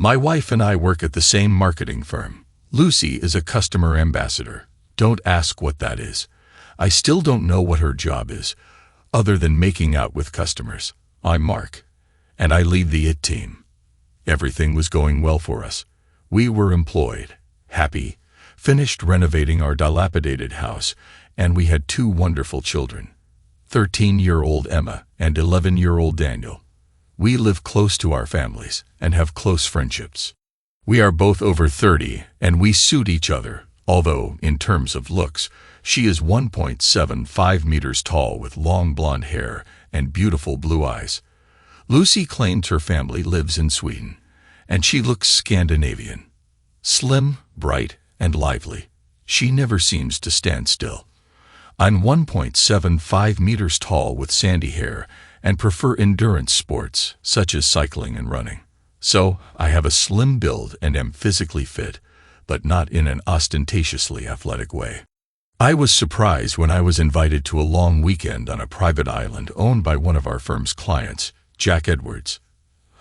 My wife and I work at the same marketing firm. Lucy is a customer ambassador. Don't ask what that is. I still don't know what her job is, other than making out with customers. I'm Mark, and I lead the IT team. Everything was going well for us. We were employed, happy, finished renovating our dilapidated house, and we had 2 wonderful children, 13-year-old Emma and 11-year-old Daniel. We live close to our families and have close friendships. We are both over 30, and we suit each other, although, in terms of looks, she is 1.75 meters tall with long blonde hair and beautiful blue eyes. Lucy claims her family lives in Sweden, and she looks Scandinavian. Slim, bright, and lively. She never seems to stand still. I'm 1.75 meters tall with sandy hair and prefer endurance sports such as cycling and running. So, I have a slim build and am physically fit, but not in an ostentatiously athletic way. I was surprised when I was invited to a long weekend on a private island owned by one of our firm's clients, Jack Edwards.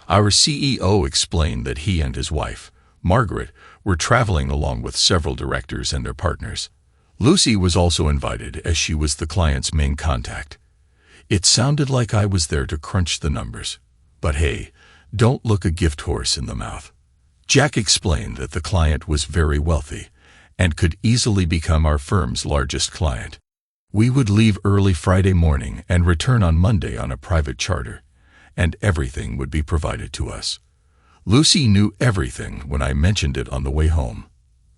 Our CEO explained that he and his wife, Margaret, were traveling along with several directors and their partners. Lucy was also invited as she was the client's main contact. It sounded like I was there to crunch the numbers. But hey, don't look a gift horse in the mouth. Jack explained that the client was very wealthy and could easily become our firm's largest client. We would leave early Friday morning and return on Monday on a private charter, and everything would be provided to us. Lucy knew everything when I mentioned it on the way home.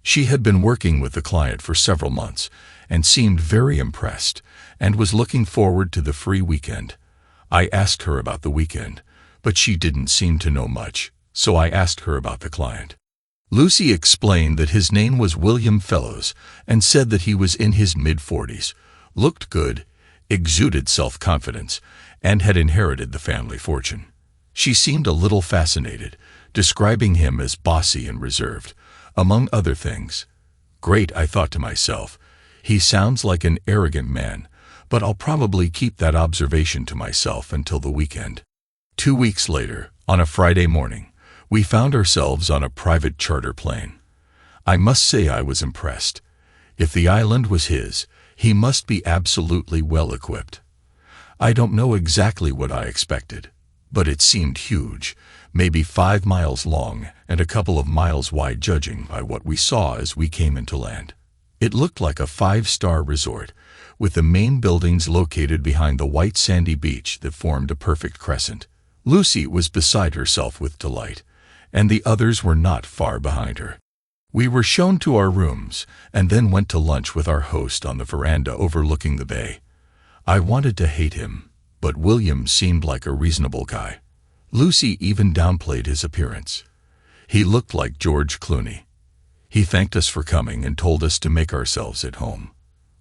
She had been working with the client for several months and seemed very impressed and was looking forward to the free weekend. I asked her about the weekend, but she didn't seem to know much, so I asked her about the client. Lucy explained that his name was William Fellows and said that he was in his mid-40s, looked good, exuded self-confidence, and had inherited the family fortune. She seemed a little fascinated, describing him as bossy and reserved, among other things. Great, I thought to myself. He sounds like an arrogant man, but I'll probably keep that observation to myself until the weekend. 2 weeks later, on a Friday morning, we found ourselves on a private charter plane. I must say I was impressed. If the island was his, he must be absolutely well-equipped. I don't know exactly what I expected, but it seemed huge, maybe 5 miles long and a couple of miles wide judging by what we saw as we came into land. It looked like a 5-star resort, with the main buildings located behind the white sandy beach that formed a perfect crescent. Lucy was beside herself with delight, and the others were not far behind her. We were shown to our rooms and then went to lunch with our host on the veranda overlooking the bay. I wanted to hate him, but William seemed like a reasonable guy. Lucy even downplayed his appearance. He looked like George Clooney. He thanked us for coming and told us to make ourselves at home.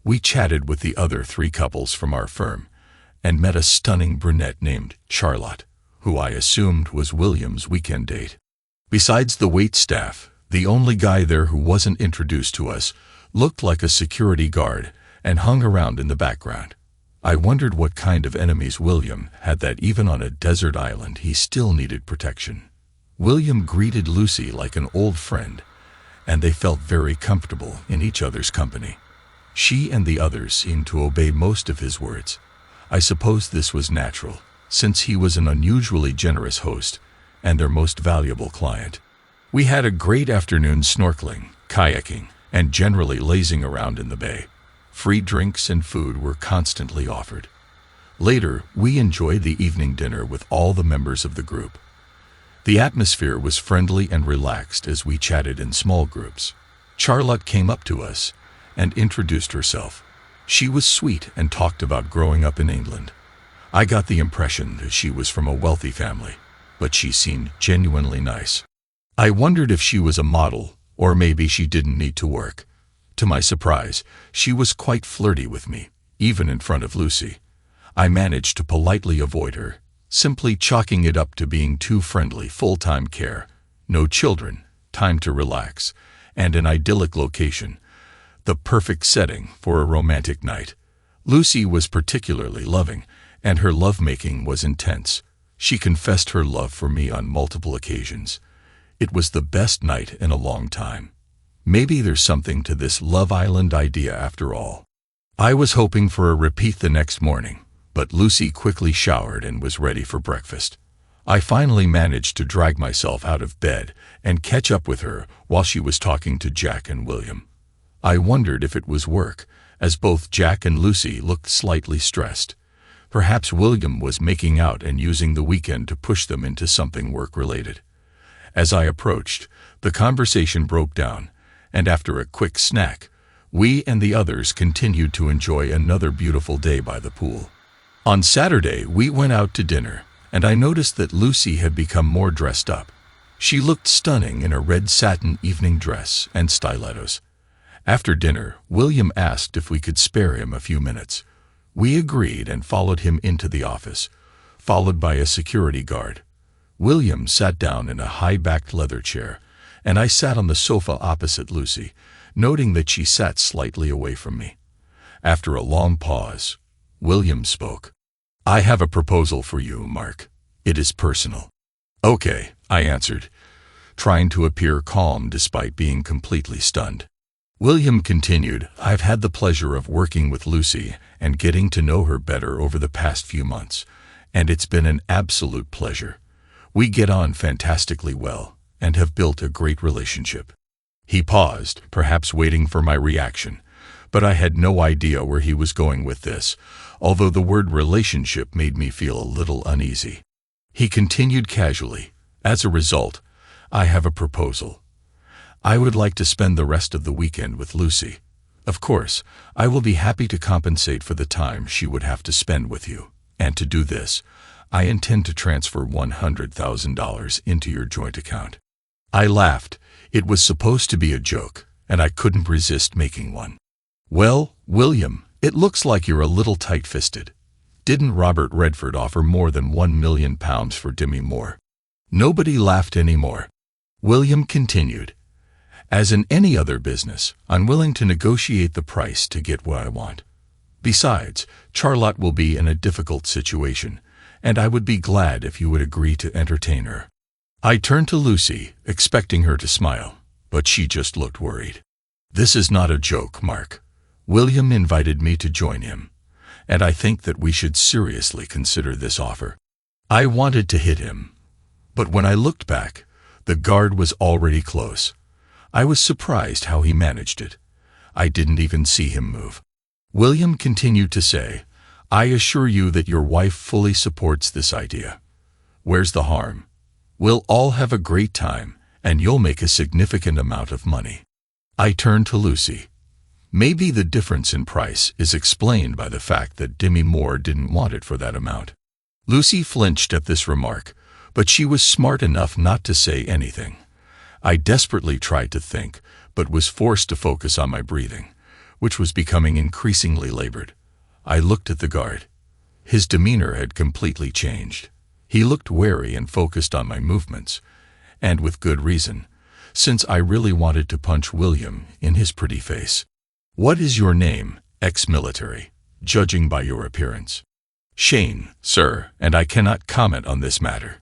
We chatted with the other 3 couples from our firm and met a stunning brunette named Charlotte, who I assumed was William's weekend date. Besides the wait staff, the only guy there who wasn't introduced to us looked like a security guard and hung around in the background. I wondered what kind of enemies William had that even on a desert island he still needed protection. William greeted Lucy like an old friend, and they felt very comfortable in each other's company. She and the others seemed to obey most of his words. I suppose this was natural, since he was an unusually generous host and their most valuable client. We had a great afternoon snorkeling, kayaking, and generally lazing around in the bay. Free drinks and food were constantly offered. Later, we enjoyed the evening dinner with all the members of the group. The atmosphere was friendly and relaxed as we chatted in small groups. Charlotte came up to us and introduced herself. She was sweet and talked about growing up in England. I got the impression that she was from a wealthy family, but she seemed genuinely nice. I wondered if she was a model, or maybe she didn't need to work. To my surprise, she was quite flirty with me, even in front of Lucy. I managed to politely avoid her, simply chalking it up to being too friendly. Full-time care, no children, time to relax, and an idyllic location. The perfect setting for a romantic night. Lucy was particularly loving, and her lovemaking was intense. She confessed her love for me on multiple occasions. It was the best night in a long time. Maybe there's something to this Love Island idea after all. I was hoping for a repeat the next morning, but Lucy quickly showered and was ready for breakfast. I finally managed to drag myself out of bed and catch up with her while she was talking to Jack and William. I wondered if it was work, as both Jack and Lucy looked slightly stressed. Perhaps William was making out and using the weekend to push them into something work-related. As I approached, the conversation broke down, and after a quick snack, we and the others continued to enjoy another beautiful day by the pool. On Saturday, we went out to dinner, and I noticed that Lucy had become more dressed up. She looked stunning in a red satin evening dress and stilettos. After dinner, William asked if we could spare him a few minutes. We agreed and followed him into the office, followed by a security guard. William sat down in a high-backed leather chair, and I sat on the sofa opposite Lucy, noting that she sat slightly away from me. After a long pause, William spoke. "I have a proposal for you, Mark. It is personal." "Okay," I answered, trying to appear calm despite being completely stunned. William continued, "I've had the pleasure of working with Lucy and getting to know her better over the past few months, and it's been an absolute pleasure. We get on fantastically well and have built a great relationship." He paused, perhaps waiting for my reaction, but I had no idea where he was going with this, although the word relationship made me feel a little uneasy. He continued casually, "As a result, I have a proposal. I would like to spend the rest of the weekend with Lucy. Of course, I will be happy to compensate for the time she would have to spend with you, and to do this, I intend to transfer $100,000 into your joint account." I laughed. It was supposed to be a joke, and I couldn't resist making one. "Well, William, it looks like you're a little tight-fisted. Didn't Robert Redford offer more than £1 million for Demi Moore?" Nobody laughed anymore. William continued, "As in any other business, I'm willing to negotiate the price to get what I want. Besides, Charlotte will be in a difficult situation, and I would be glad if you would agree to entertain her." I turned to Lucy, expecting her to smile, but she just looked worried. "This is not a joke, Mark. William invited me to join him, and I think that we should seriously consider this offer." I wanted to hit him, but when I looked back, the guard was already close. I was surprised how he managed it. I didn't even see him move. William continued to say, "I assure you that your wife fully supports this idea. Where's the harm? We'll all have a great time, and you'll make a significant amount of money." I turned to Lucy. Maybe the difference in price is explained by the fact that Demi Moore didn't want it for that amount. Lucy flinched at this remark, but she was smart enough not to say anything. I desperately tried to think, but was forced to focus on my breathing, which was becoming increasingly labored. I looked at the guard. His demeanor had completely changed. He looked wary and focused on my movements, and with good reason, since I really wanted to punch William in his pretty face. "What is your name, ex-military, judging by your appearance?" "Shane, sir, and I cannot comment on this matter.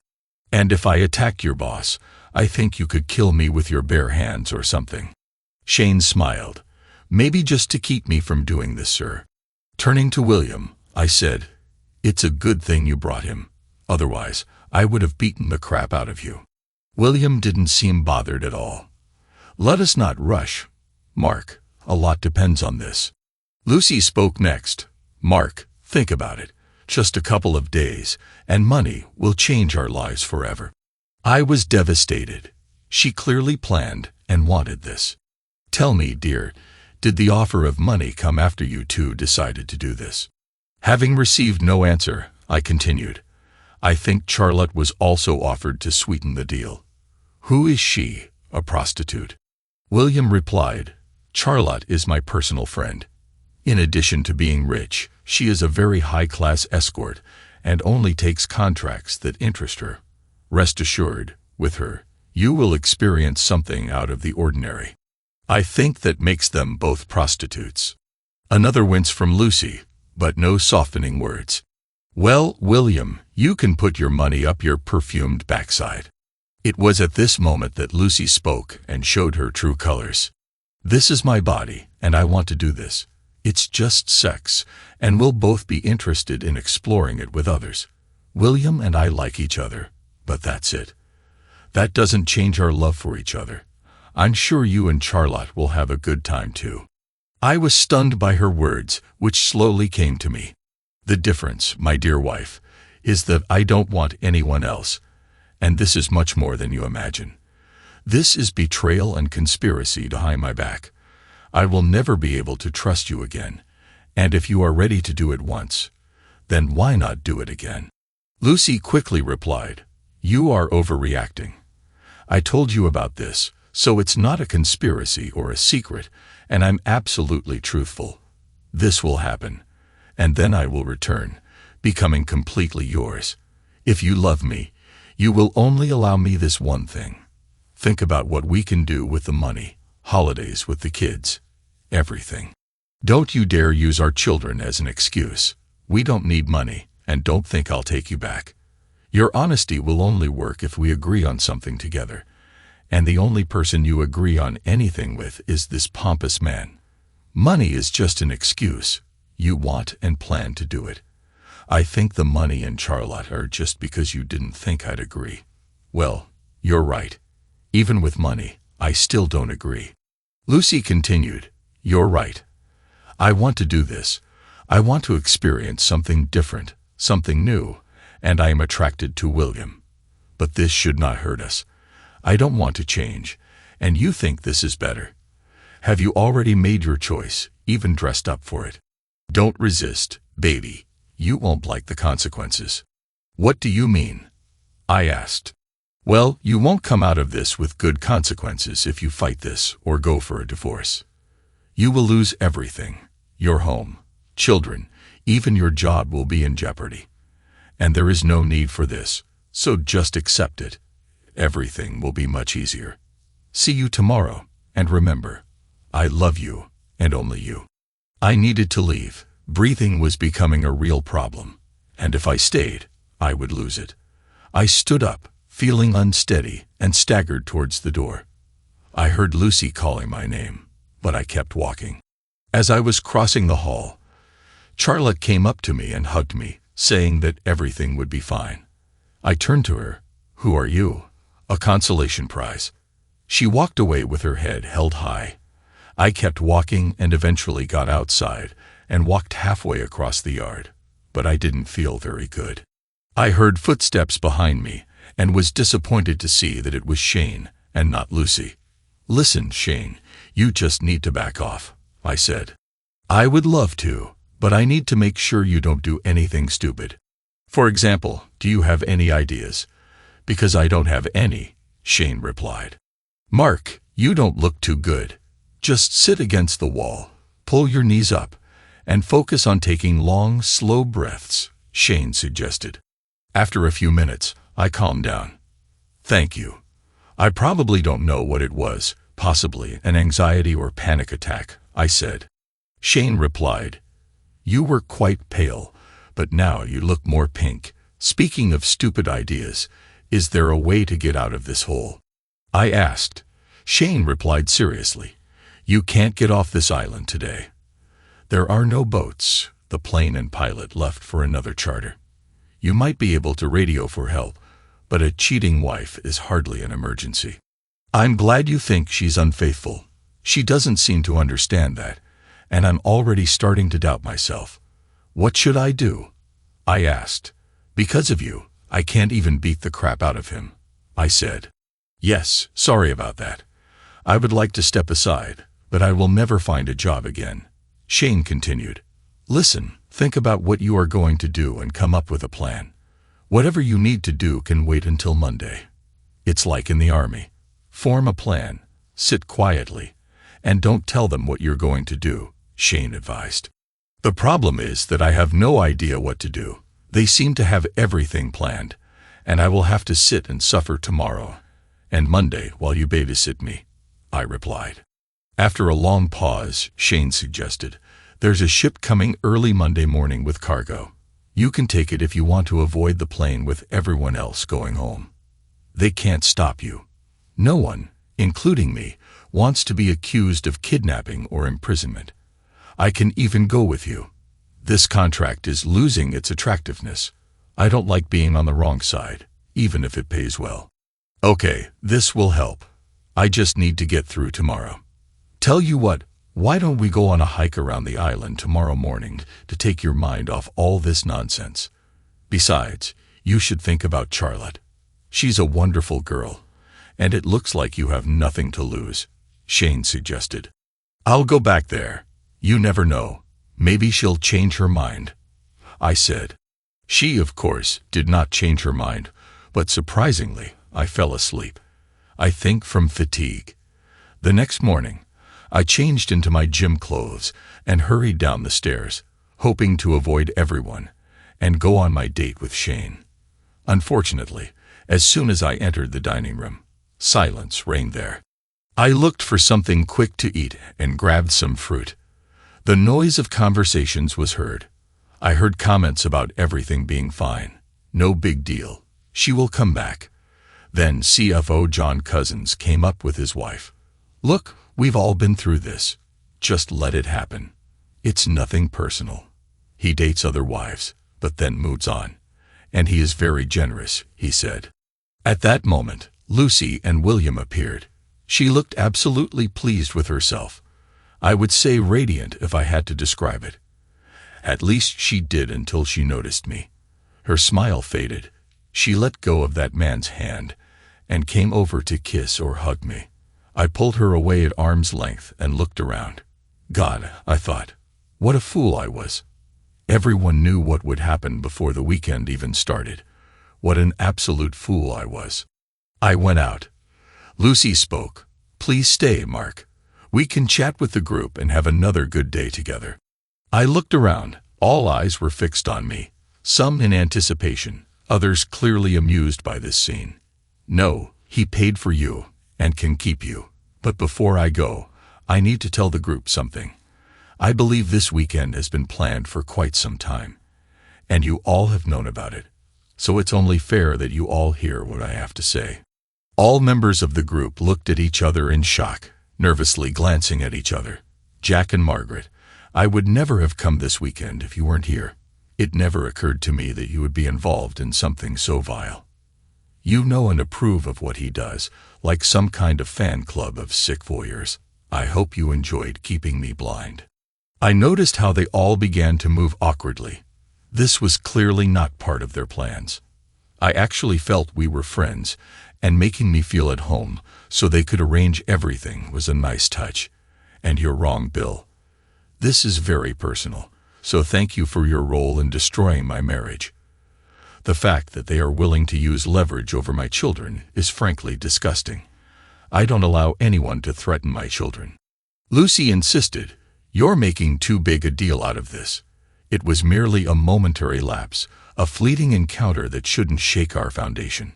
And if I attack your boss, I think you could kill me with your bare hands or something." Shane smiled. "Maybe just to keep me from doing this, sir." Turning to William, I said, "It's a good thing you brought him. Otherwise, I would have beaten the crap out of you." William didn't seem bothered at all. "Let us not rush, Mark. A lot depends on this." Lucy spoke next. "Mark, think about it. Just a couple of days, and money will change our lives forever." I was devastated. She clearly planned and wanted this. "Tell me, dear, did the offer of money come after you two decided to do this?" Having received no answer, I continued, "I think Charlotte was also offered to sweeten the deal." "Who is she? A prostitute?" William replied, "Charlotte is my personal friend. In addition to being rich, she is a very high-class escort and only takes contracts that interest her. Rest assured, with her, you will experience something out of the ordinary. I think that makes them both prostitutes." Another wince from Lucy, but no softening words. "Well, William, you can put your money up your perfumed backside. It was at this moment that Lucy spoke and showed her true colors. "This is my body, and I want to do this. It's just sex, and we'll both be interested in exploring it with others. William and I like each other, but that's it. That doesn't change our love for each other. I'm sure you and Charlotte will have a good time too." I was stunned by her words, which slowly came to me. "The difference, my dear wife, is that I don't want anyone else, and this is much more than you imagine. This is betrayal and conspiracy behind my back. I will never be able to trust you again, and if you are ready to do it once, then why not do it again?" Lucy quickly replied, "You are overreacting. I told you about this, so it's not a conspiracy or a secret, and I'm absolutely truthful. This will happen, and then I will return, becoming completely yours. If you love me, you will only allow me this one thing. Think about what we can do with the money, holidays with the kids, everything. Don't you dare use our children as an excuse. We don't need money, and don't think I'll take you back. Your honesty will only work if we agree on something together, and the only person you agree on anything with is this pompous man. Money is just an excuse. You want and plan to do it. I think the money and Charlotte are just because you didn't think I'd agree. Well, you're right. Even with money, I still don't agree." Lucy continued, "You're right. I want to do this. I want to experience something different, something new, and I am attracted to William. But this should not hurt us. I don't want to change, and you think this is better. Have you already made your choice, even dressed up for it? Don't resist, baby. You won't like the consequences." "What do you mean?" I asked. "Well, you won't come out of this with good consequences if you fight this or go for a divorce. You will lose everything. Your home, children, even your job will be in jeopardy. And there is no need for this, so just accept it. Everything will be much easier. See you tomorrow, and remember, I love you, and only you." I needed to leave. Breathing was becoming a real problem, and if I stayed, I would lose it. I stood up, feeling unsteady, and staggered towards the door. I heard Lucy calling my name, but I kept walking. As I was crossing the hall, Charlotte came up to me and hugged me, saying that everything would be fine. I turned to her. "Who are you?" A consolation prize. She walked away with her head held high. I kept walking and eventually got outside and walked halfway across the yard, but I didn't feel very good. I heard footsteps behind me and was disappointed to see that it was Shane and not Lucy. "Listen, Shane, you just need to back off," I said. "I would love to, but I need to make sure you don't do anything stupid. For example, do you have any ideas?" "Because I don't have any," Shane replied. "Mark, you don't look too good. Just sit against the wall, pull your knees up, and focus on taking long, slow breaths," Shane suggested. After a few minutes, I calmed down. "Thank you. I probably don't know what it was, possibly an anxiety or panic attack," I said. Shane replied, "You were quite pale, but now you look more pink. Speaking of stupid ideas, is there a way to get out of this hole?" I asked. Shane replied seriously, "You can't get off this island today. There are no boats. The plane and pilot left for another charter. You might be able to radio for help, but a cheating wife is hardly an emergency. I'm glad you think she's unfaithful. She doesn't seem to understand that, and I'm already starting to doubt myself. What should I do?" I asked. "Because of you, I can't even beat the crap out of him," I said. "Yes, sorry about that. I would like to step aside, but I will never find a job again," Shane continued. "Listen, think about what you are going to do and come up with a plan. Whatever you need to do can wait until Monday. It's like in the army. Form a plan, sit quietly, and don't tell them what you're going to do," Shane advised. "The problem is that I have no idea what to do. They seem to have everything planned, and I will have to sit and suffer tomorrow and Monday while you babysit me," I replied. After a long pause, Shane suggested, "There's a ship coming early Monday morning with cargo. You can take it if you want to avoid the plane with everyone else going home." They can't stop you. No one, including me, wants to be accused of kidnapping or imprisonment. I can even go with you. This contract is losing its attractiveness. I don't like being on the wrong side, even if it pays well. Okay, this will help. I just need to get through tomorrow. Tell you what, why don't we go on a hike around the island tomorrow morning to take your mind off all this nonsense? Besides, you should think about Charlotte. She's a wonderful girl, and it looks like you have nothing to lose, Shane suggested. I'll go back there. You never know. Maybe she'll change her mind, I said. She, of course, did not change her mind, but surprisingly, I fell asleep. I think from fatigue. The next morning, I changed into my gym clothes and hurried down the stairs, hoping to avoid everyone and go on my date with Shane. Unfortunately, as soon as I entered the dining room, silence reigned there. I looked for something quick to eat and grabbed some fruit. The noise of conversations was heard. I heard comments about everything being fine. No big deal. She will come back. Then CFO John Cousins came up with his wife. Look, we've all been through this. Just let it happen. It's nothing personal. He dates other wives, but then moves on. And he is very generous, he said. At that moment, Lucy and William appeared. She looked absolutely pleased with herself. I would say radiant if I had to describe it. At least she did until she noticed me. Her smile faded. She let go of that man's hand and came over to kiss or hug me. I pulled her away at arm's length and looked around. God, I thought, what a fool I was. Everyone knew what would happen before the weekend even started. What an absolute fool I was. I went out. Lucy spoke. Please stay, Mark. We can chat with the group and have another good day together. I looked around. All eyes were fixed on me, some in anticipation, others clearly amused by this scene. No, he paid for you and can keep you. But before I go, I need to tell the group something. I believe this weekend has been planned for quite some time, and you all have known about it. So it's only fair that you all hear what I have to say. All members of the group looked at each other in shock, nervously glancing at each other. Jack and Margaret, I would never have come this weekend if you weren't here. It never occurred to me that you would be involved in something so vile. You know and approve of what he does, like some kind of fan club of sick voyeurs. I hope you enjoyed keeping me blind. I noticed how they all began to move awkwardly. This was clearly not part of their plans. I actually felt we were friends, and making me feel at home so they could arrange everything was a nice touch. And you're wrong, Bill. This is very personal, so thank you for your role in destroying my marriage. The fact that they are willing to use leverage over my children is frankly disgusting. I don't allow anyone to threaten my children. Lucy insisted, you're making too big a deal out of this. It was merely a momentary lapse, a fleeting encounter that shouldn't shake our foundation.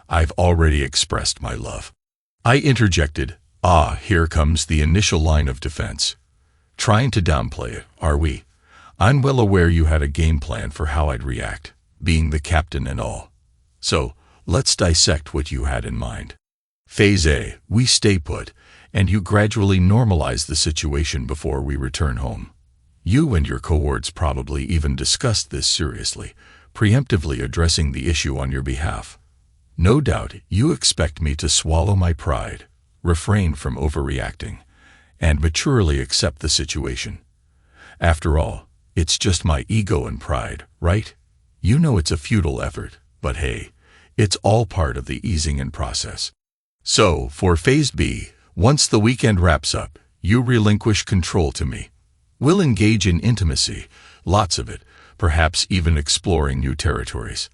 I've already expressed my love. I interjected, here comes the initial line of defense. Trying to downplay it, are we? I'm well aware you had a game plan for how I'd react, being the captain and all. So, let's dissect what you had in mind. Phase A, we stay put, and you gradually normalize the situation before we return home. You and your cohorts probably even discussed this seriously, preemptively addressing the issue on your behalf. No doubt you expect me to swallow my pride, refrain from overreacting, and maturely accept the situation. After all, it's just my ego and pride, right? You know it's a futile effort, but hey, it's all part of the easing in process. So, for Phase B, once the weekend wraps up, you relinquish control to me. We'll engage in intimacy, lots of it, perhaps even exploring new territories.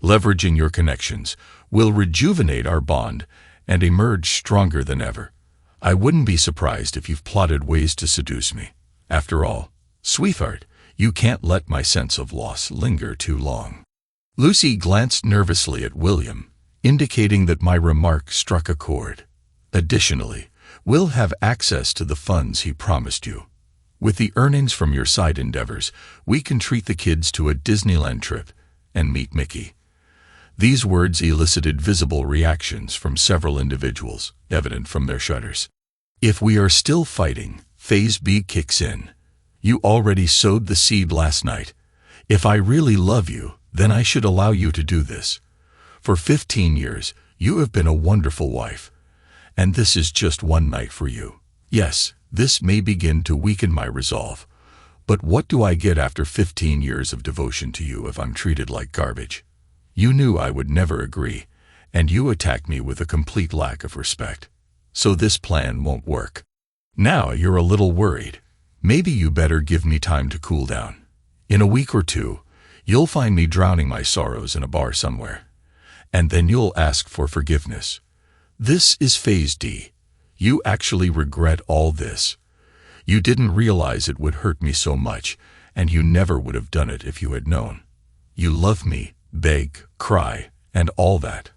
Leveraging your connections, we'll rejuvenate our bond and emerge stronger than ever. I wouldn't be surprised if you've plotted ways to seduce me. After all, sweetheart, you can't let my sense of loss linger too long. Lucy glanced nervously at William, indicating that my remark struck a chord. Additionally, we'll have access to the funds he promised you. With the earnings from your side endeavors, we can treat the kids to a Disneyland trip and meet Mickey. These words elicited visible reactions from several individuals, evident from their shudders. If we are still fighting, phase B kicks in. You already sowed the seed last night. If I really love you, then I should allow you to do this. For 15 years, you have been a wonderful wife. And this is just one night for you. Yes, this may begin to weaken my resolve. But what do I get after 15 years of devotion to you if I'm treated like garbage? You knew I would never agree, and you attacked me with a complete lack of respect. So this plan won't work. Now you're a little worried. Maybe you better give me time to cool down. In a week or two, you'll find me drowning my sorrows in a bar somewhere. And then you'll ask for forgiveness. This is phase D. You actually regret all this. You didn't realize it would hurt me so much, and you never would have done it if you had known. You love me, beg, cry, and all that.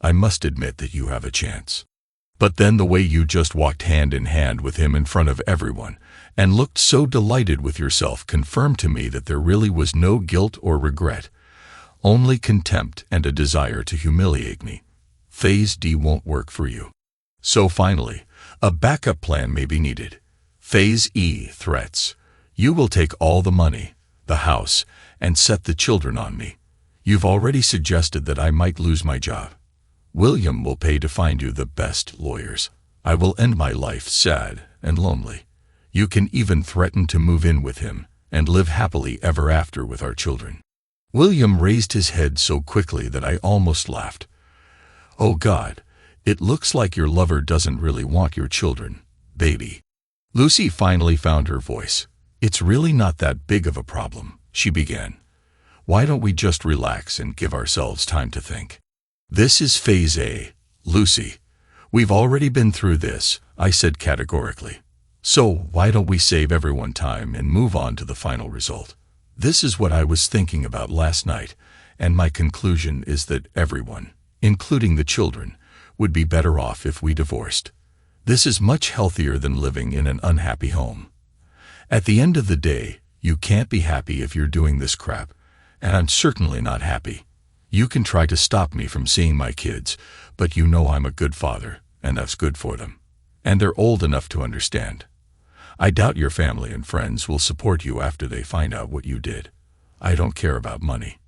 I must admit that you have a chance. But then the way you just walked hand in hand with him in front of everyone and looked so delighted with yourself confirmed to me that there really was no guilt or regret, only contempt and a desire to humiliate me. Phase D won't work for you. So finally, a backup plan may be needed. Phase E, threats. You will take all the money, the house, and set the children on me. You've already suggested that I might lose my job. William will pay to find you the best lawyers. I will end my life sad and lonely. You can even threaten to move in with him and live happily ever after with our children. William raised his head so quickly that I almost laughed. Oh God, it looks like your lover doesn't really want your children, baby. Lucy finally found her voice. It's really not that big of a problem, she began. Why don't we just relax and give ourselves time to think? This is phase A, Lucy. We've already been through this, I said categorically. So why don't we save everyone time and move on to the final result? This is what I was thinking about last night, and my conclusion is that everyone, including the children, would be better off if we divorced. This is much healthier than living in an unhappy home. At the end of the day, you can't be happy if you're doing this crap, and I'm certainly not happy. You can try to stop me from seeing my kids, but you know I'm a good father, and that's good for them. And they're old enough to understand. I doubt your family and friends will support you after they find out what you did. I don't care about money.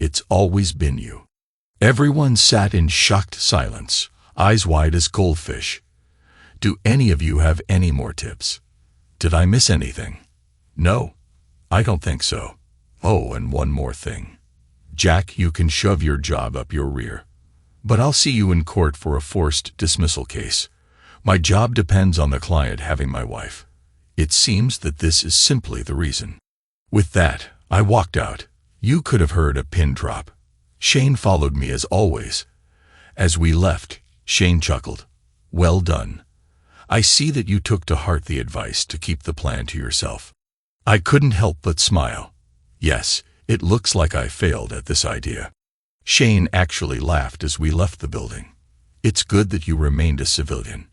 It's always been you. Everyone sat in shocked silence, eyes wide as goldfish. Do any of you have any more tips? Did I miss anything? No, I don't think so. Oh, and one more thing. Jack, you can shove your job up your rear. But I'll see you in court for a forced dismissal case. My job depends on the client having my wife. It seems that this is simply the reason. With that, I walked out. You could have heard a pin drop. Shane followed me as always. As we left, Shane chuckled. Well done. I see that you took to heart the advice to keep the plan to yourself. I couldn't help but smile. Yes, it looks like I failed at this idea. Shane actually laughed as we left the building. It's good that you remained a civilian.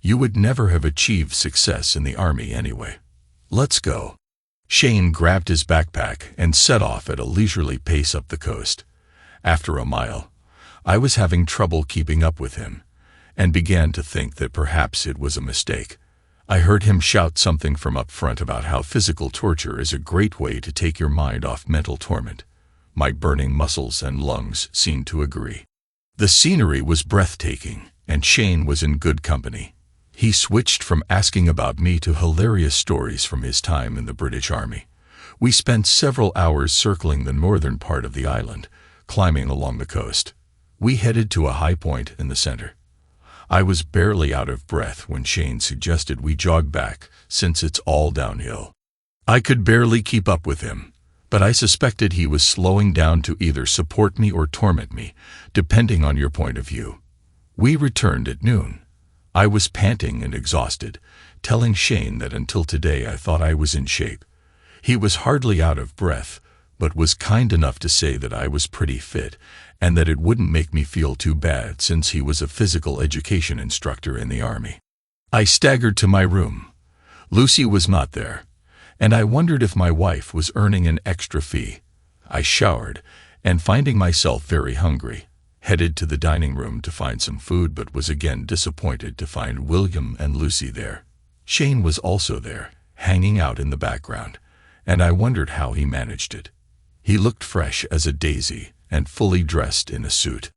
You would never have achieved success in the army anyway. Let's go. Shane grabbed his backpack and set off at a leisurely pace up the coast. After a mile, I was having trouble keeping up with him, and began to think that perhaps it was a mistake. I heard him shout something from up front about how physical torture is a great way to take your mind off mental torment. My burning muscles and lungs seemed to agree. The scenery was breathtaking, and Shane was in good company. He switched from asking about me to hilarious stories from his time in the British Army. We spent several hours circling the northern part of the island, climbing along the coast. We headed to a high point in the center. I was barely out of breath when Shane suggested we jog back, since it's all downhill. I could barely keep up with him, but I suspected he was slowing down to either support me or torment me, depending on your point of view. We returned at noon. I was panting and exhausted, telling Shane that until today I thought I was in shape. He was hardly out of breath, but was kind enough to say that I was pretty fit, and that it wouldn't make me feel too bad since he was a physical education instructor in the Army. I staggered to my room. Lucy was not there, and I wondered if my wife was earning an extra fee. I showered and finding myself very hungry, headed to the dining room to find some food, but was again disappointed to find William and Lucy there. Shane was also there, hanging out in the background, and I wondered how he managed it. He looked fresh as a daisy and fully dressed in a suit.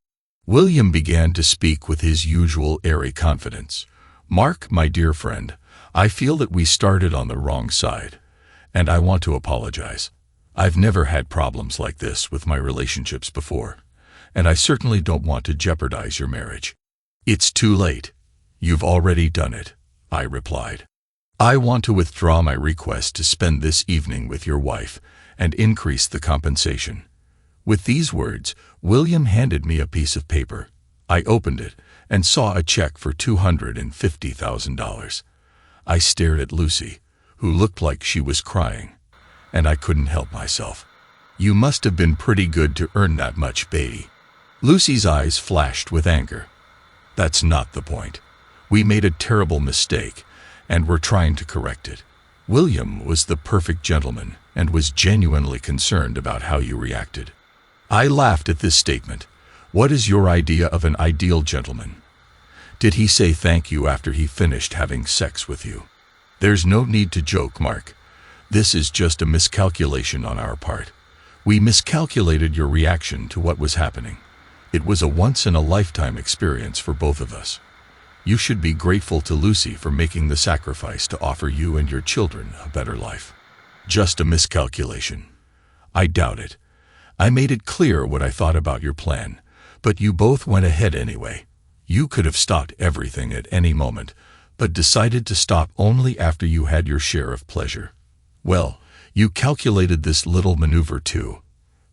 William began to speak with his usual airy confidence. "Mark, my dear friend, I feel that we started on the wrong side, and I want to apologize. I've never had problems like this with my relationships before, and I certainly don't want to jeopardize your marriage." "It's too late. You've already done it," I replied. "I want to withdraw my request to spend this evening with your wife and increase the compensation." With these words, William handed me a piece of paper. I opened it and saw a check for $250,000. I stared at Lucy, who looked like she was crying, and I couldn't help myself. "You must have been pretty good to earn that much, baby." Lucy's eyes flashed with anger. "That's not the point. We made a terrible mistake, and we're trying to correct it." William was the perfect gentleman and was genuinely concerned about how you reacted. I laughed at this statement. "What is your idea of an ideal gentleman? Did he say thank you after he finished having sex with you?" "There's no need to joke, Mark. This is just a miscalculation on our part. We miscalculated your reaction to what was happening. It was a once-in-a-lifetime experience for both of us. You should be grateful to Lucy for making the sacrifice to offer you and your children a better life." "Just a miscalculation? I doubt it. I made it clear what I thought about your plan, but you both went ahead anyway. You could have stopped everything at any moment, but decided to stop only after you had your share of pleasure. Well, you calculated this little maneuver too."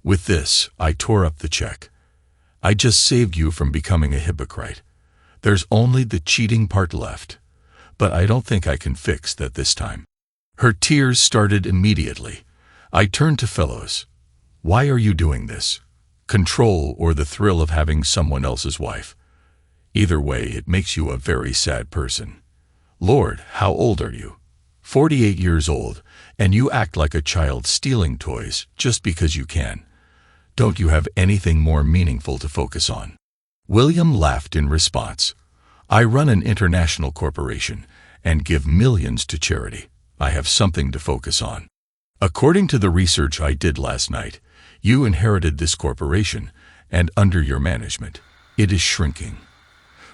With this, I tore up the check. "I just saved you from becoming a hypocrite. There's only the cheating part left, but I don't think I can fix that this time." Her tears started immediately. I turned to Fellows. "Why are you doing this? Control or the thrill of having someone else's wife? Either way, it makes you a very sad person. Lord, how old are you? 48 years old, and you act like a child stealing toys just because you can. Don't you have anything more meaningful to focus on?" William laughed in response. "I run an international corporation and give millions to charity. I have something to focus on. According to the research I did last night, you inherited this corporation, and under your management, it is shrinking.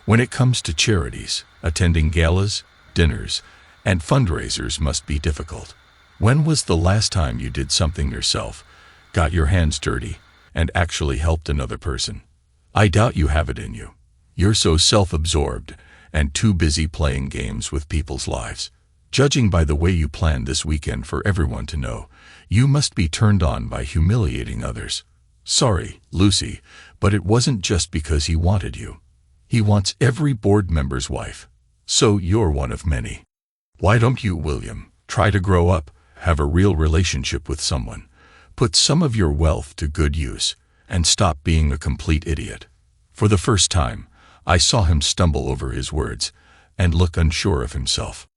When it comes to charities, attending galas, dinners, and fundraisers must be difficult. When was the last time you did something yourself, got your hands dirty, and actually helped another person? I doubt you have it in you. You're so self-absorbed and too busy playing games with people's lives. Judging by the way you planned this weekend for everyone to know, you must be turned on by humiliating others. Sorry, Lucy, but it wasn't just because he wanted you. He wants every board member's wife. So you're one of many. Why don't you, William, try to grow up, have a real relationship with someone, put some of your wealth to good use, and stop being a complete idiot?" For the first time, I saw him stumble over his words and look unsure of himself.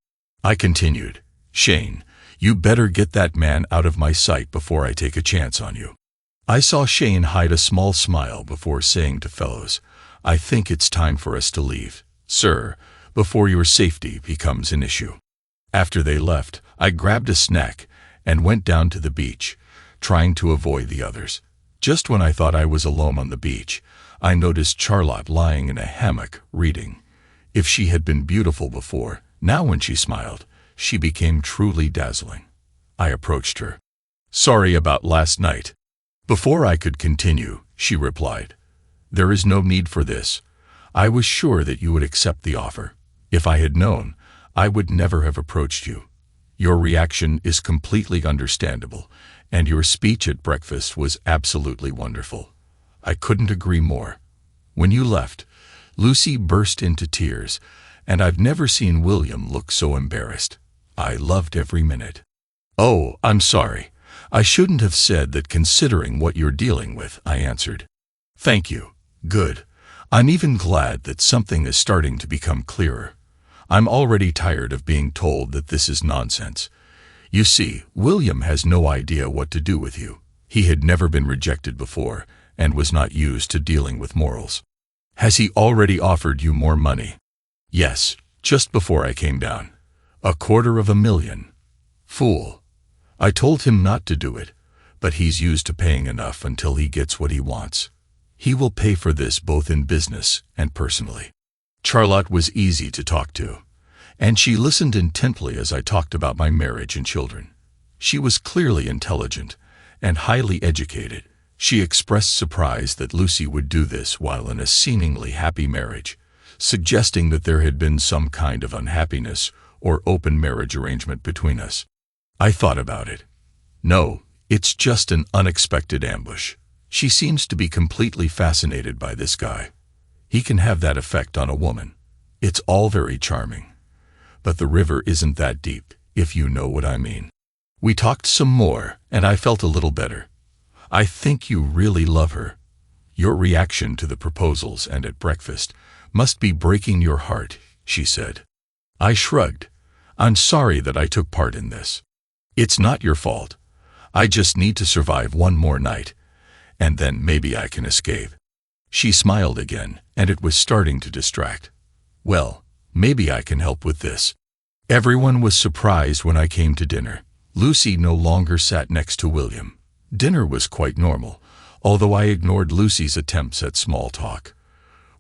I continued, "Shane, you better get that man out of my sight before I take a chance on you." I saw Shane hide a small smile before saying to Fellows, "I think it's time for us to leave, sir, before your safety becomes an issue." After they left, I grabbed a snack and went down to the beach, trying to avoid the others. Just when I thought I was alone on the beach, I noticed Charlotte lying in a hammock, reading. If she had been beautiful before, now when she smiled, she became truly dazzling. I approached her. "Sorry about last night." Before I could continue, she replied, "There is no need for this. I was sure that you would accept the offer. If I had known, I would never have approached you. Your reaction is completely understandable, and your speech at breakfast was absolutely wonderful. I couldn't agree more." When you left, Lucy burst into tears, and I've never seen William look so embarrassed. I loved every minute. "Oh, I'm sorry. I shouldn't have said that considering what you're dealing with," I answered. "Thank you. Good. I'm even glad that something is starting to become clearer. I'm already tired of being told that this is nonsense. You see, William has no idea what to do with you. He had never been rejected before and was not used to dealing with morals. "Has he already offered you more money?" "Yes, just before I came down. $250,000. Fool. I told him not to do it, but he's used to paying enough until he gets what he wants. He will pay for this both in business and personally." Charlotte was easy to talk to, and she listened intently as I talked about my marriage and children. She was clearly intelligent and highly educated. She expressed surprise that Lucy would do this while in a seemingly happy marriage, suggesting that there had been some kind of unhappiness or open marriage arrangement between us. I thought about it. No, it's just an unexpected ambush. She seems to be completely fascinated by this guy. He can have that effect on a woman. It's all very charming. But the river isn't that deep, if you know what I mean. We talked some more, and I felt a little better. "I think you really love her. Your reaction to the proposals and at breakfast must be breaking your heart," she said. I shrugged. "I'm sorry that I took part in this. It's not your fault. I just need to survive one more night, and then maybe I can escape." She smiled again, and it was starting to distract. "Well, maybe I can help with this." Everyone was surprised when I came to dinner. Lucy no longer sat next to William. Dinner was quite normal, although I ignored Lucy's attempts at small talk.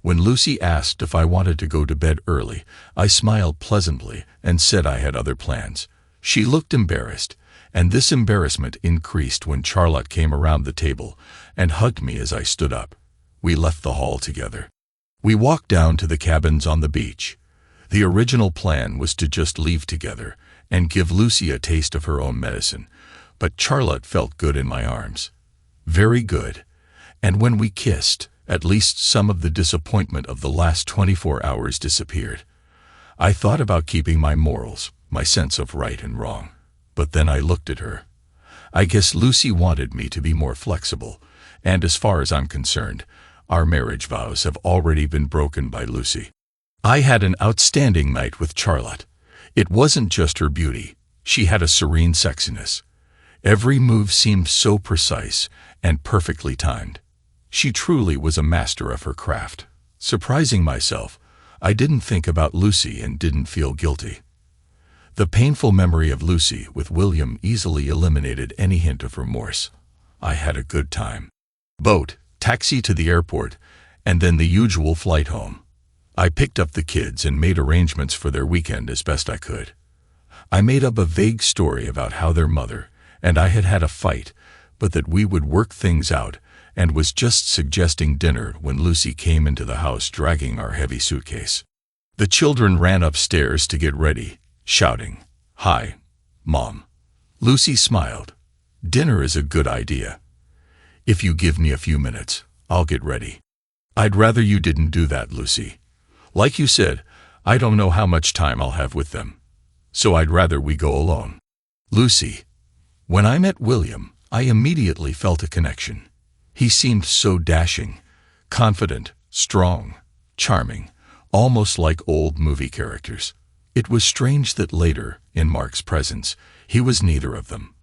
When Lucy asked if I wanted to go to bed early, I smiled pleasantly and said I had other plans. She looked embarrassed, and this embarrassment increased when Charlotte came around the table and hugged me as I stood up. We left the hall together. We walked down to the cabins on the beach. The original plan was to just leave together and give Lucy a taste of her own medicine, but Charlotte felt good in my arms. Very good. And when we kissed, at least some of the disappointment of the last 24 hours disappeared. I thought about keeping my morals, my sense of right and wrong. But then I looked at her. I guess Lucy wanted me to be more flexible, and as far as I'm concerned, our marriage vows have already been broken by Lucy. I had an outstanding night with Charlotte. It wasn't just her beauty. She had a serene sexiness. Every move seemed so precise and perfectly timed. She truly was a master of her craft. Surprising myself, I didn't think about Lucy and didn't feel guilty. The painful memory of Lucy with William easily eliminated any hint of remorse. I had a good time. Boat, taxi to the airport, and then the usual flight home. I picked up the kids and made arrangements for their weekend as best I could. I made up a vague story about how their mother and I had had a fight, but that we would work things out, and was just suggesting dinner when Lucy came into the house dragging our heavy suitcase. The children ran upstairs to get ready, shouting, "Hi, Mom." Lucy smiled. "Dinner is a good idea. If you give me a few minutes, I'll get ready." "I'd rather you didn't do that, Lucy. Like you said, I don't know how much time I'll have with them. So I'd rather we go alone." "Lucy." When I met William, I immediately felt a connection. He seemed so dashing, confident, strong, charming, almost like old movie characters. It was strange that later, in Mark's presence, he was neither of them.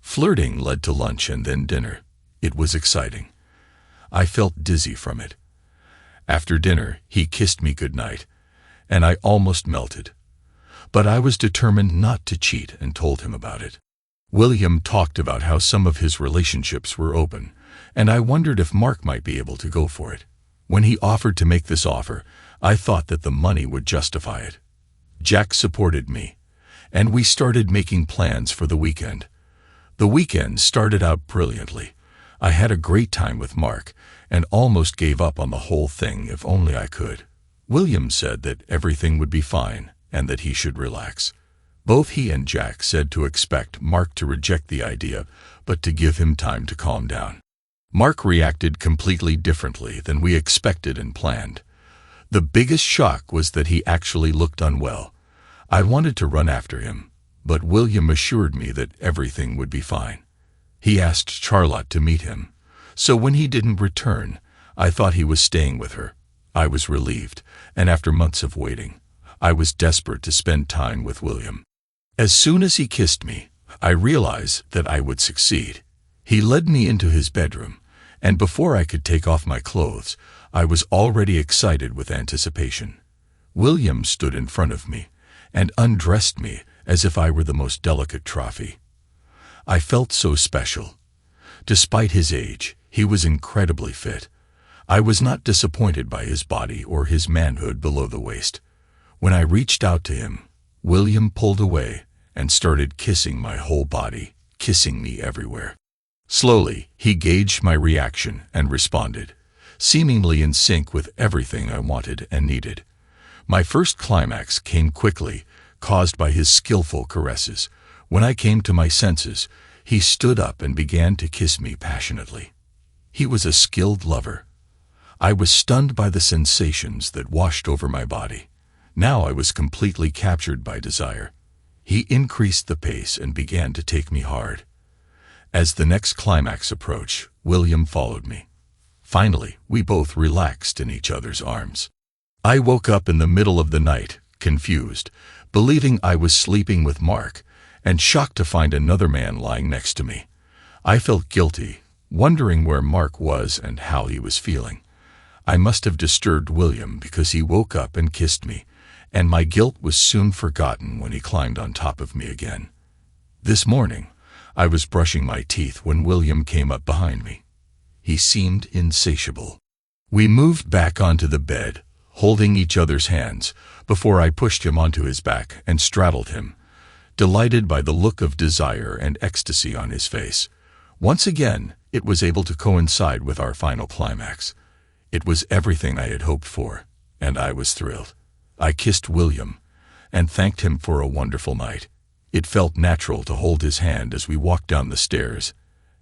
Flirting led to lunch and then dinner. It was exciting. I felt dizzy from it. After dinner, he kissed me goodnight, and I almost melted. But I was determined not to cheat and told him about it. William talked about how some of his relationships were open, and I wondered if Mark might be able to go for it. When he offered to make this offer, I thought that the money would justify it. Jack supported me, and we started making plans for the weekend. The weekend started out brilliantly. I had a great time with Mark, and almost gave up on the whole thing if only I could. William said that everything would be fine, and that he should relax. Both he and Jack said to expect Mark to reject the idea, but to give him time to calm down. Mark reacted completely differently than we expected and planned. The biggest shock was that he actually looked unwell. I wanted to run after him, but William assured me that everything would be fine. He asked Charlotte to meet him, so when he didn't return, I thought he was staying with her. I was relieved, and after months of waiting, I was desperate to spend time with William. As soon as he kissed me, I realized that I would succeed. He led me into his bedroom, and before I could take off my clothes, I was already excited with anticipation. William stood in front of me and undressed me as if I were the most delicate trophy. I felt so special. Despite his age, he was incredibly fit. I was not disappointed by his body or his manhood below the waist. When I reached out to him, William pulled away and started kissing my whole body, kissing me everywhere. Slowly, he gauged my reaction and responded, seemingly in sync with everything I wanted and needed. My first climax came quickly, caused by his skillful caresses. When I came to my senses, he stood up and began to kiss me passionately. He was a skilled lover. I was stunned by the sensations that washed over my body. Now I was completely captured by desire. He increased the pace and began to take me hard. As the next climax approached, William followed me. Finally, we both relaxed in each other's arms. I woke up in the middle of the night, confused, believing I was sleeping with Mark, and shocked to find another man lying next to me. I felt guilty, wondering where Mark was and how he was feeling. I must have disturbed William because he woke up and kissed me, and my guilt was soon forgotten when he climbed on top of me again. This morning, I was brushing my teeth when William came up behind me. He seemed insatiable. We moved back onto the bed, holding each other's hands, before I pushed him onto his back and straddled him, delighted by the look of desire and ecstasy on his face. Once again, it was able to coincide with our final climax. It was everything I had hoped for, and I was thrilled. I kissed William and thanked him for a wonderful night. It felt natural to hold his hand as we walked down the stairs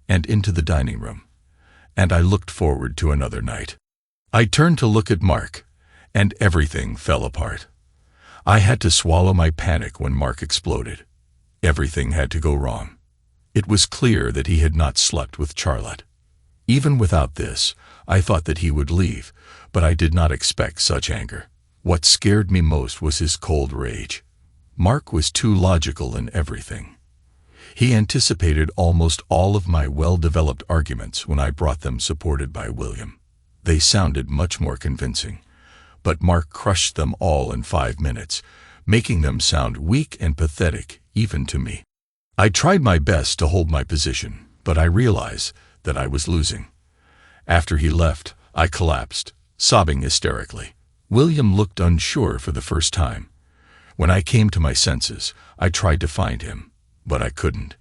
and into the dining room, and I looked forward to another night. I turned to look at Mark, and everything fell apart. I had to swallow my panic when Mark exploded. Everything had to go wrong. It was clear that he had not slept with Charlotte. Even without this, I thought that he would leave, but I did not expect such anger. What scared me most was his cold rage. Mark was too logical in everything. He anticipated almost all of my well-developed arguments when I brought them supported by William. They sounded much more convincing, but Mark crushed them all in 5 minutes, making them sound weak and pathetic even to me. I tried my best to hold my position, but I realized that I was losing. After he left, I collapsed, sobbing hysterically. William looked unsure for the first time. When I came to my senses, I tried to find him, but I couldn't.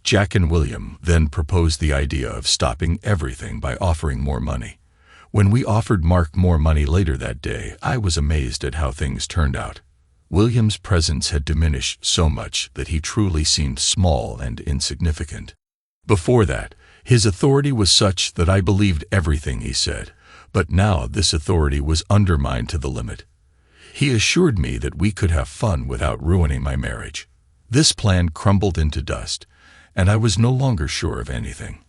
Jack and William then proposed the idea of stopping everything by offering more money. When we offered Mark more money later that day, I was amazed at how things turned out. William's presence had diminished so much that he truly seemed small and insignificant. Before that, his authority was such that I believed everything he said, but now this authority was undermined to the limit. He assured me that we could have fun without ruining my marriage. This plan crumbled into dust, and I was no longer sure of anything.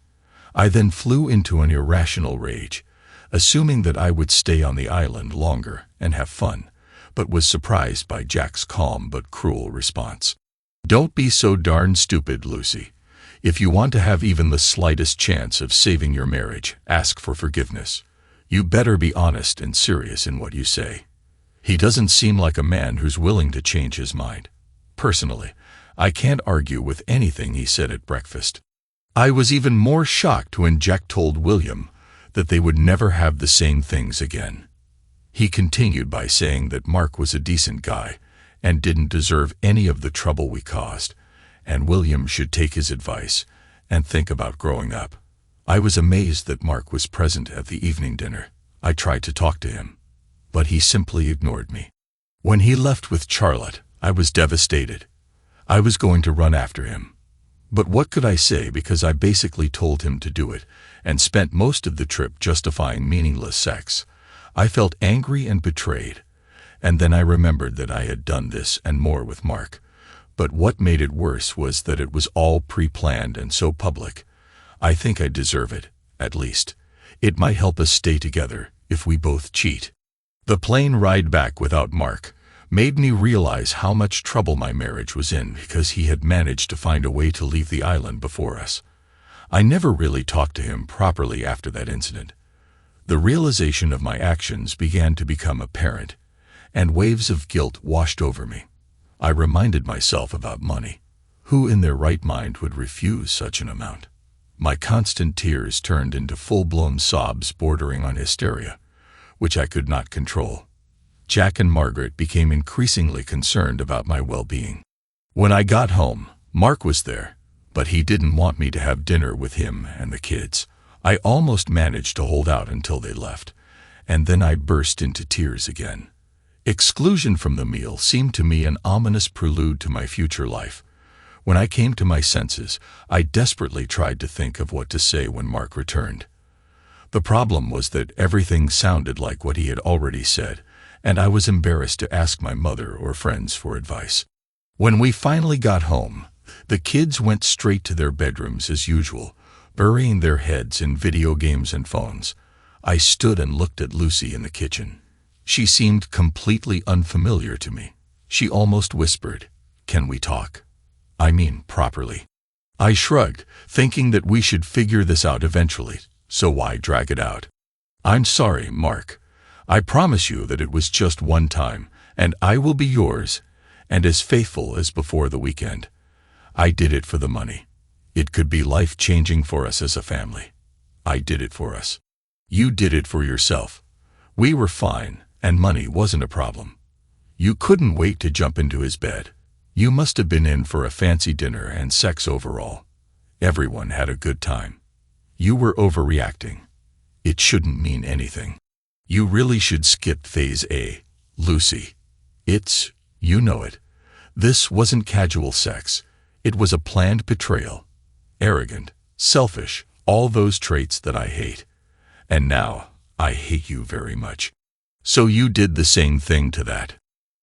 I then flew into an irrational rage, assuming that I would stay on the island longer and have fun, but was surprised by Jack's calm but cruel response. "Don't be so darn stupid, Lucy. If you want to have even the slightest chance of saving your marriage, ask for forgiveness. You better be honest and serious in what you say. He doesn't seem like a man who's willing to change his mind." Personally, I can't argue with anything he said at breakfast. I was even more shocked when Jack told William that they would never have the same things again. He continued by saying that Mark was a decent guy and didn't deserve any of the trouble we caused, and William should take his advice and think about growing up. I was amazed that Mark was present at the evening dinner. I tried to talk to him, but he simply ignored me. When he left with Charlotte, I was devastated. I was going to run after him. But what could I say, because I basically told him to do it and spent most of the trip justifying meaningless sex. I felt angry and betrayed, and then I remembered that I had done this and more with Mark. But what made it worse was that it was all pre-planned and so public. I think I deserve it, at least. It might help us stay together if we both cheat. The plane ride back without Mark made me realize how much trouble my marriage was in because he had managed to find a way to leave the island before us. I never really talked to him properly after that incident. The realization of my actions began to become apparent, and waves of guilt washed over me. I reminded myself about money. Who in their right mind would refuse such an amount? My constant tears turned into full-blown sobs bordering on hysteria, which I could not control. Jack and Margaret became increasingly concerned about my well-being. When I got home, Mark was there, but he didn't want me to have dinner with him and the kids. I almost managed to hold out until they left, and then I burst into tears again. Exclusion from the meal seemed to me an ominous prelude to my future life. When I came to my senses, I desperately tried to think of what to say when Mark returned. The problem was that everything sounded like what he had already said, and I was embarrassed to ask my mother or friends for advice. When we finally got home, the kids went straight to their bedrooms as usual, burying their heads in video games and phones. I stood and looked at Lucy in the kitchen. She seemed completely unfamiliar to me. She almost whispered, "Can we talk? I mean, properly." I shrugged, thinking that we should figure this out eventually, so why drag it out? "I'm sorry, Mark. I promise you that it was just one time, and I will be yours, and as faithful as before the weekend. I did it for the money. It could be life-changing for us as a family. I did it for us. You did it for yourself. We were fine, and money wasn't a problem. You couldn't wait to jump into his bed. You must have been in for a fancy dinner and sex overall. Everyone had a good time. You were overreacting. It shouldn't mean anything. You really should skip phase A, Lucy. You know it. This wasn't casual sex. It was a planned betrayal. Arrogant, selfish, all those traits that I hate. And now, I hate you very much. So you did the same thing to that?"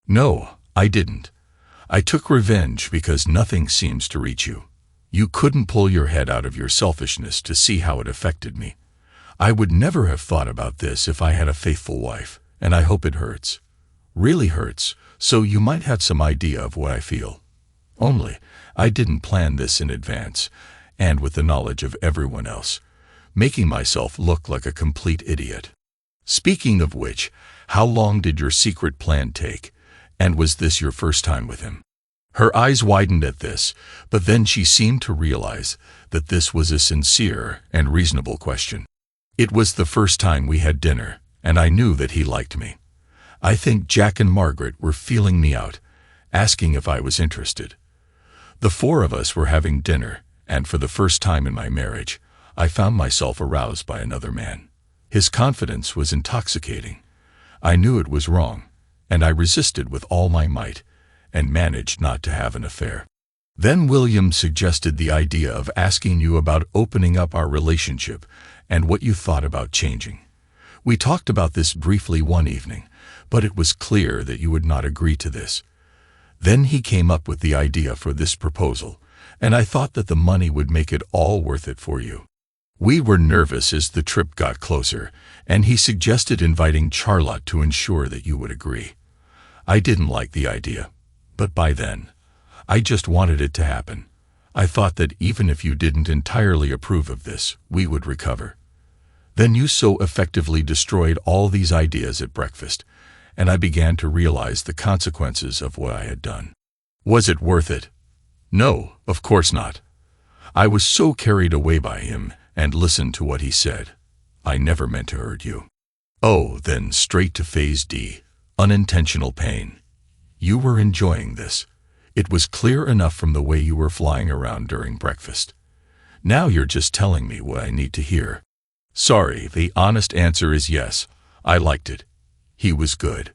"No, I didn't. I took revenge because nothing seems to reach you. You couldn't pull your head out of your selfishness to see how it affected me. I would never have thought about this if I had a faithful wife, and I hope it hurts. Really hurts, so you might have some idea of what I feel. Only, I didn't plan this in advance, and with the knowledge of everyone else, making myself look like a complete idiot. Speaking of which, how long did your secret plan take, and was this your first time with him?" Her eyes widened at this, but then she seemed to realize that this was a sincere and reasonable question. "It was the first time we had dinner, and I knew that he liked me. I think Jack and Margaret were feeling me out, asking if I was interested. The four of us were having dinner, and for the first time in my marriage, I found myself aroused by another man. His confidence was intoxicating. I knew it was wrong, and I resisted with all my might, and managed not to have an affair. Then William suggested the idea of asking you about opening up our relationship and what you thought about changing. We talked about this briefly one evening, but it was clear that you would not agree to this. Then he came up with the idea for this proposal, and I thought that the money would make it all worth it for you. We were nervous as the trip got closer, and he suggested inviting Charlotte to ensure that you would agree. I didn't like the idea, but by then, I just wanted it to happen. I thought that even if you didn't entirely approve of this, we would recover. Then you so effectively destroyed all these ideas at breakfast, and I began to realize the consequences of what I had done. Was it worth it? No, of course not. I was so carried away by him and listened to what he said. I never meant to hurt you. Oh, then straight to phase D, unintentional pain. You were enjoying this. It was clear enough from the way you were flying around during breakfast. Now you're just telling me what I need to hear. Sorry, the honest answer is yes, I liked it. He was good.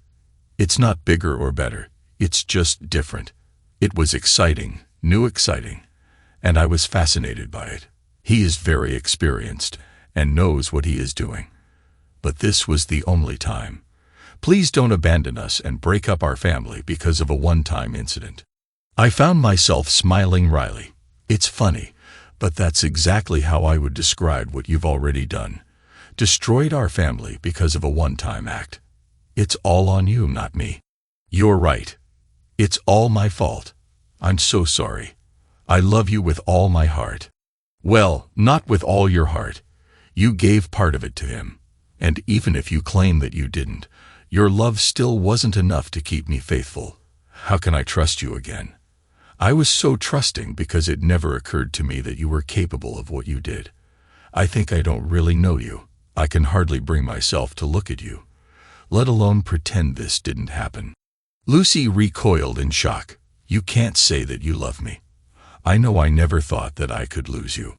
It's not bigger or better, it's just different. It was exciting, new exciting, and I was fascinated by it. He is very experienced and knows what he is doing. But this was the only time. Please don't abandon us and break up our family because of a one-time incident. I found myself smiling wryly. It's funny, but that's exactly how I would describe what you've already done. Destroyed our family because of a one-time act. It's all on you, not me. You're right. It's all my fault. I'm so sorry. I love you with all my heart. Well, not with all your heart. You gave part of it to him. And even if you claim that you didn't, your love still wasn't enough to keep me faithful. How can I trust you again? I was so trusting because it never occurred to me that you were capable of what you did. I think I don't really know you. I can hardly bring myself to look at you, let alone pretend this didn't happen." Lucy recoiled in shock. "You can't say that you love me. I know I never thought that I could lose you."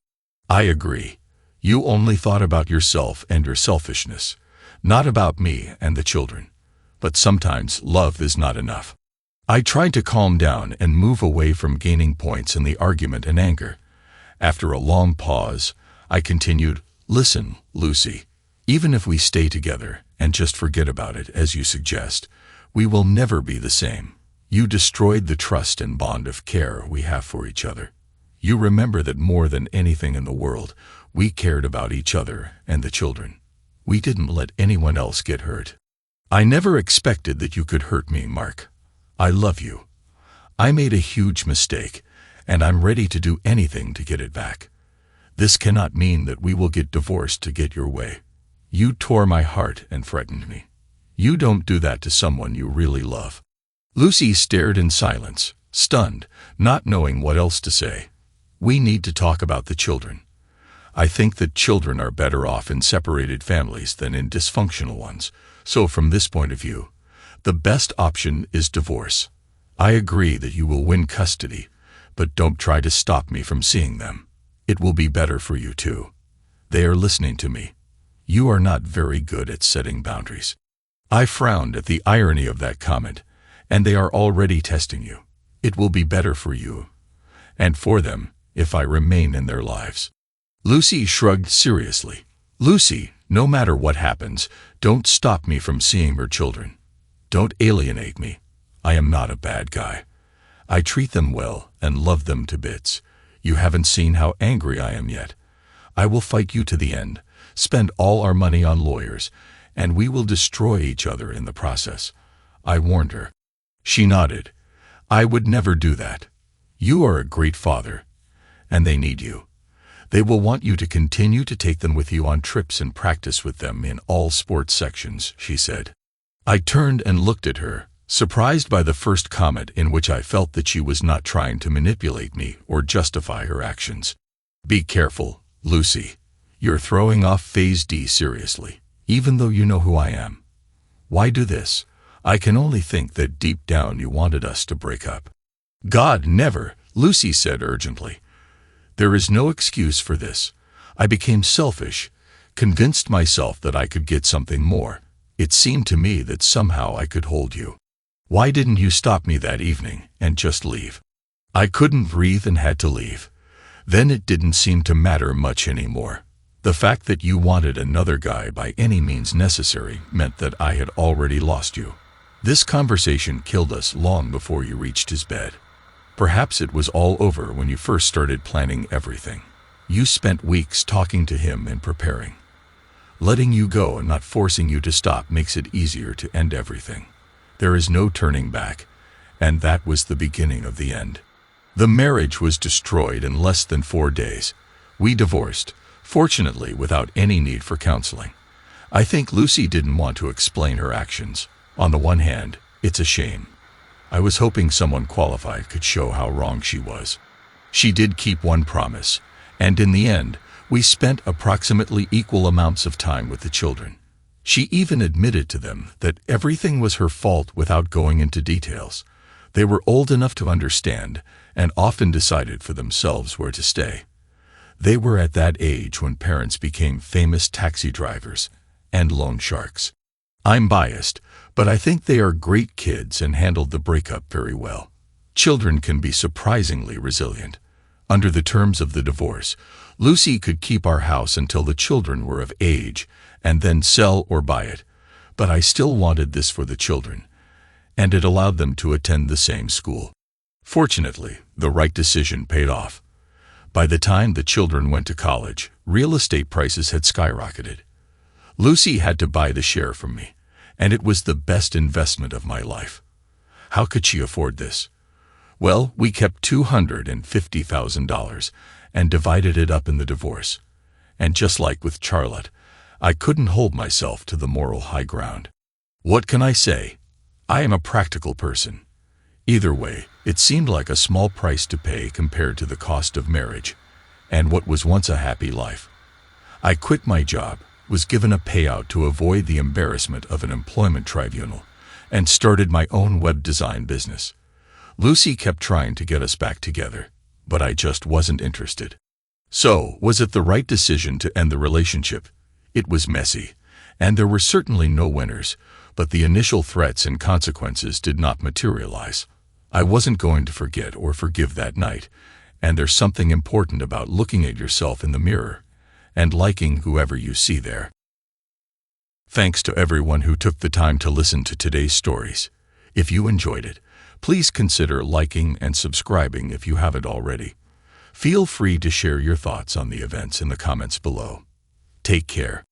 "I agree. You only thought about yourself and your selfishness, not about me and the children. But sometimes love is not enough." I tried to calm down and move away from gaining points in the argument and anger. After a long pause, I continued, "Listen, Lucy, even if we stay together and just forget about it, as you suggest, we will never be the same. You destroyed the trust and bond of care we have for each other. You remember that more than anything in the world, we cared about each other and the children. We didn't let anyone else get hurt. I never expected that you could hurt me, Mark. I love you. I made a huge mistake, and I'm ready to do anything to get it back. This cannot mean that we will get divorced to get your way. You tore my heart and threatened me. You don't do that to someone you really love." Lucy stared in silence, stunned, not knowing what else to say. "We need to talk about the children. I think that children are better off in separated families than in dysfunctional ones, so from this point of view, the best option is divorce. I agree that you will win custody, but don't try to stop me from seeing them. It will be better for you too. They are listening to me. You are not very good at setting boundaries." I frowned at the irony of that comment, "and they are already testing you. It will be better for you, and for them, if I remain in their lives." Lucy shrugged seriously. "Lucy, no matter what happens, don't stop me from seeing her children. Don't alienate me. I am not a bad guy. I treat them well and love them to bits. You haven't seen how angry I am yet. I will fight you to the end, spend all our money on lawyers, and we will destroy each other in the process." I warned her. She nodded. "I would never do that. You are a great father, and they need you. They will want you to continue to take them with you on trips and practice with them in all sports sections," she said. I turned and looked at her, surprised by the first comment in which I felt that she was not trying to manipulate me or justify her actions. "Be careful, Lucy. You're throwing off Phase D seriously, even though you know who I am. Why do this? I can only think that deep down you wanted us to break up." "God, never," Lucy said urgently. "There is no excuse for this. I became selfish, convinced myself that I could get something more. It seemed to me that somehow I could hold you. Why didn't you stop me that evening and just leave?" I couldn't breathe and had to leave. Then it didn't seem to matter much anymore. The fact that you wanted another guy by any means necessary meant that I had already lost you. This conversation killed us long before you reached his bed. Perhaps it was all over when you first started planning everything. You spent weeks talking to him and preparing. Letting you go and not forcing you to stop makes it easier to end everything. There is no turning back, and that was the beginning of the end. The marriage was destroyed in less than 4 days. We divorced, fortunately without any need for counseling. I think Lucy didn't want to explain her actions. On the one hand, it's a shame. I was hoping someone qualified could show how wrong she was. She did keep one promise, and in the end, we spent approximately equal amounts of time with the children. She even admitted to them that everything was her fault without going into details. They were old enough to understand and often decided for themselves where to stay. They were at that age when parents became famous taxi drivers and loan sharks. I'm biased, but I think they are great kids and handled the breakup very well. Children can be surprisingly resilient. Under the terms of the divorce, Lucy could keep our house until the children were of age and then sell or buy it, but I still wanted this for the children, and it allowed them to attend the same school. Fortunately, the right decision paid off. By the time the children went to college, real estate prices had skyrocketed. Lucy had to buy the share from me, and it was the best investment of my life. How could she afford this? Well, we kept $250,000 and divided it up in the divorce. And just like with Charlotte, I couldn't hold myself to the moral high ground. What can I say? I am a practical person. Either way, it seemed like a small price to pay compared to the cost of marriage and what was once a happy life. I quit my job, was given a payout to avoid the embarrassment of an employment tribunal, and started my own web design business. Lucy kept trying to get us back together, but I just wasn't interested. So, was it the right decision to end the relationship? It was messy, and there were certainly no winners, but the initial threats and consequences did not materialize. I wasn't going to forget or forgive that night, and there's something important about looking at yourself in the mirror and liking whoever you see there. Thanks to everyone who took the time to listen to today's stories. If you enjoyed it, please consider liking and subscribing if you haven't already. Feel free to share your thoughts on the events in the comments below. Take care.